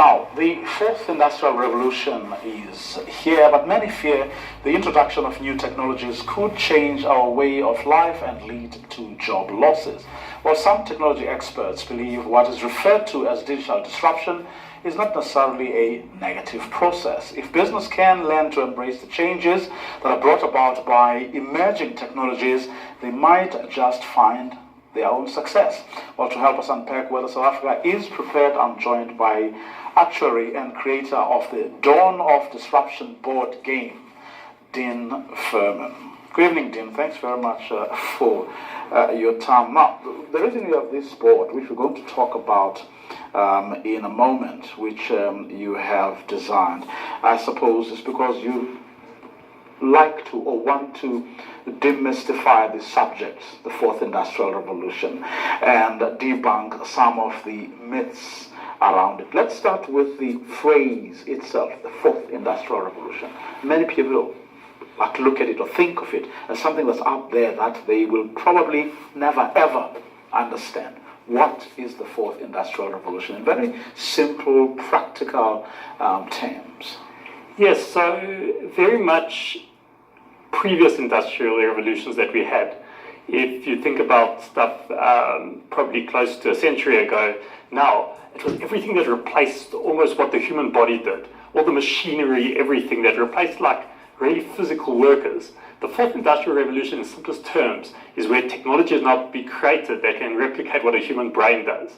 Now, the fourth industrial revolution is here, but many fear the introduction of new technologies could change our way of life and lead to job losses. While some technology experts believe what is referred to as digital disruption is not necessarily a negative process. If business can learn to embrace the changes that are brought about by emerging technologies, they might just find their own success. Well, to help us unpack whether South Africa is prepared, I'm joined by actuary and creator of the Dawn of Disruption board game, Dean Furman. Good evening, Dean. Thanks very much for your time. Now, the reason you have this board, which we're going to talk about in a moment, which you have designed, I suppose, is because you like to or want to demystify the subject, the fourth industrial revolution, and debunk some of the myths around it. Let's start with the phrase itself, the fourth industrial revolution. Many people like to look at it or think of it as something that's out there that they will probably never ever understand. What is the fourth industrial revolution in very simple, practical terms? Yes, so very much previous industrial revolutions that we had. If you think about stuff probably close to a century ago, now it was everything that replaced almost what the human body did, all the machinery, everything that replaced like really physical workers. The fourth industrial revolution, in simplest terms, is where technology is now be created that can replicate what a human brain does.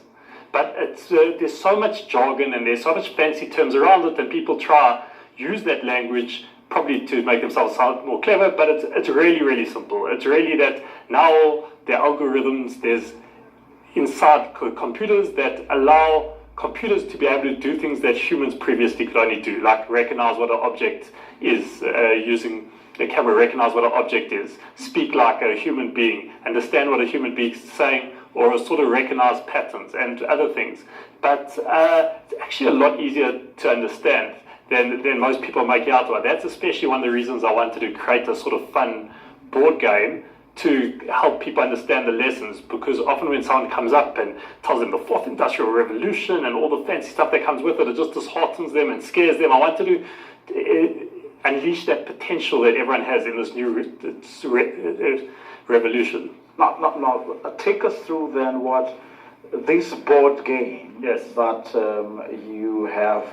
But there's so much jargon and there's so much fancy terms around it, and people try use that language probably to make themselves sound more clever, but it's really, really simple. It's really that now there are algorithms, there's inside computers that allow computers to be able to do things that humans previously could only do, like recognize what an object is, using a camera, recognize what an object is, speak like a human being, understand what a human being is saying, or sort of recognize patterns and other things. But it's actually a lot easier to understand than most people make out of it. That's especially one of the reasons I wanted to create a sort of fun board game to help people understand the lessons, because often when someone comes up and tells them the fourth industrial revolution and all the fancy stuff that comes with it, it just disheartens them and scares them. I wanted to unleash that potential that everyone has in this new revolution. Now, take us through then what this board game that you have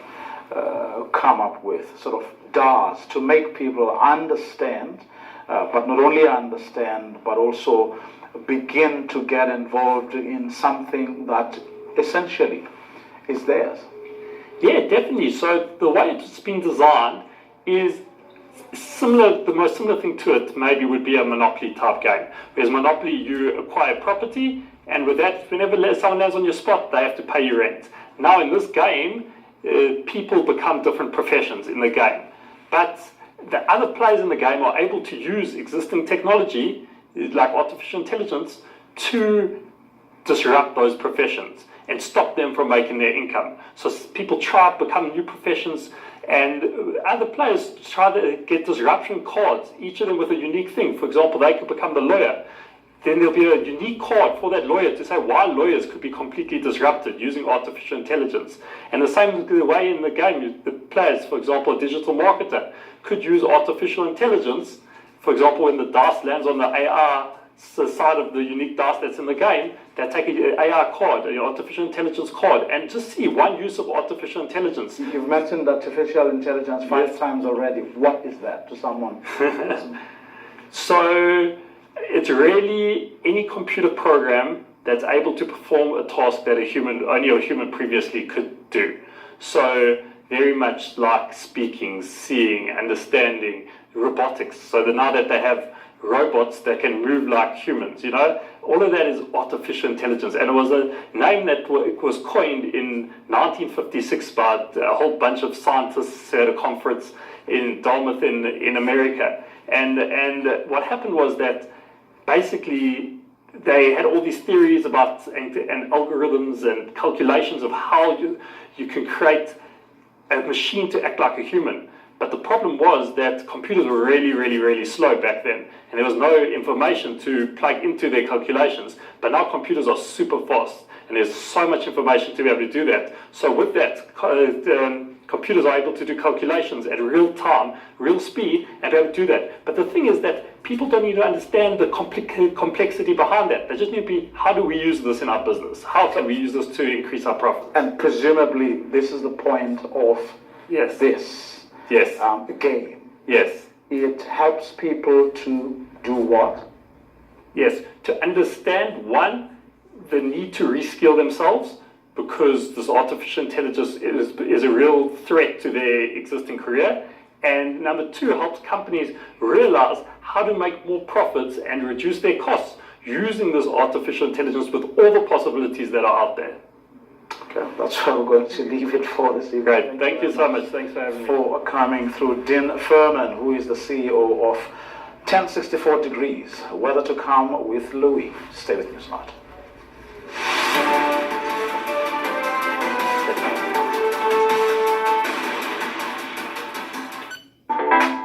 come up with sort of does to make people understand, but not only understand, but also begin to get involved in something that essentially is theirs. Yeah, definitely. So the way it's been designed is similar. The most similar thing to it maybe would be a Monopoly type game. Whereas Monopoly, you acquire property, and with that, whenever someone lands on your spot, they have to pay you rent. Now in this game, people become different professions in the game. But the other players in the game are able to use existing technology, like artificial intelligence, to disrupt those professions and stop them from making their income. So people try to become new professions, and other players try to get disruption cards, each of them with a unique thing. For example, they could become the lawyer. Then there'll be a unique card for that lawyer to say why lawyers could be completely disrupted using artificial intelligence. And the same way in the game, the players, for example, a digital marketer, could use artificial intelligence. For example, when the dice lands on the AI side of the unique dice that's in the game, they take an AI card, an artificial intelligence card, and just see one use of artificial intelligence. You've mentioned artificial intelligence five times already. What is that to someone? So it's really any computer program that's able to perform a task that only a human previously could do. So very much like speaking, seeing, understanding, robotics. So that now that they have robots that can move like humans, all of that is artificial intelligence. And it was a name that was coined in 1956 by a whole bunch of scientists at a conference in Dartmouth in America. And what happened was that basically they had all these theories about and algorithms and calculations of how you can create a machine to act like a human. But the problem was that computers were really, really, really slow back then, and there was no information to plug into their calculations. But now computers are super fast, and there's so much information to be able to do that. So with that, computers are able to do calculations at real time, real speed, and be able to do that. But the thing is that people don't need to understand the complexity behind that. They just need to be, how do we use this in our business? How can we use this to increase our profit? And presumably, this is the point of Yes. this Yes. game. Yes. It helps people to do what? Yes. To understand, one, the need to reskill themselves, because this artificial intelligence is a real threat to their existing career. And number two, helps companies realize how to make more profits and reduce their costs using this artificial intelligence with all the possibilities that are out there. Okay, that's where we're going to leave it for this evening. Great. Thank you so much. Thanks for having me. For coming through. Din Furman, who is the CEO of 1064 Degrees, Weather to Come with Louis. Stay with Newsnight.